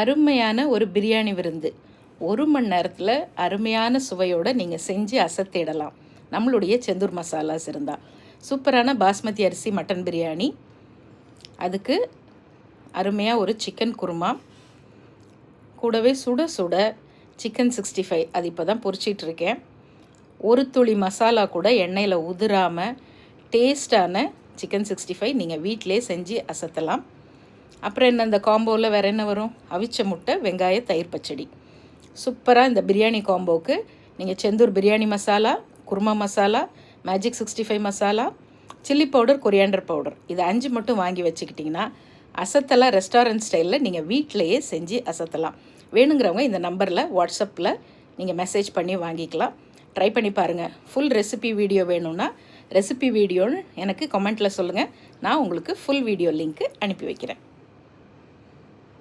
அருமையான ஒரு பிரியாணி விருந்து 1 மணி நேரத்தில் அருமையான சுவையோடு நீங்கள் செஞ்சு அசத்திடலாம். நம்மளுடைய செந்தூர் மசாலாஸ் இருந்தால் சூப்பரான பாஸ்மதி அரிசி மட்டன் பிரியாணி, அதுக்கு அருமையாக ஒரு சிக்கன் குருமா, கூடவே சுட சுட சிக்கன் 65 அது இப்போ தான் பொரிச்சிட்ருக்கேன். ஒரு துளி மசாலா கூட எண்ணெயில் உதிராமல் டேஸ்டான சிக்கன் 65 நீங்கள் வீட்டிலே செஞ்சு அசத்தலாம். அப்புறம் என்ன, இந்த காம்போவில் வேறு என்ன வரும்? அவிச்ச முட்டை, வெங்காய, தயிர் பச்சடி. சூப்பராக இந்த பிரியாணி காம்போவுக்கு நீங்கள் Sendhur biryani masala, kurma masala, magic 65 masala, chilli powder, coriander powder, இது 5 மட்டும் வாங்கி வச்சுக்கிட்டிங்கன்னா அசத்தலாம். ரெஸ்டாரண்ட் ஸ்டைலில் நீங்கள் வீட்டிலையே செஞ்சு அசத்தலாம். வேணுங்கிறவங்க இந்த நம்பரில் வாட்ஸ்அப்பில் நீங்கள் மெசேஜ் பண்ணி வாங்கிக்கலாம். ட்ரை பண்ணி பாருங்கள். ஃபுல் ரெசிபி வீடியோ வேணும்னா ரெசிபி வீடியோன்னு எனக்கு கமெண்ட்டில் சொல்லுங்கள். நான் உங்களுக்கு ஃபுல் வீடியோ லிங்க்கு அனுப்பி வைக்கிறேன்.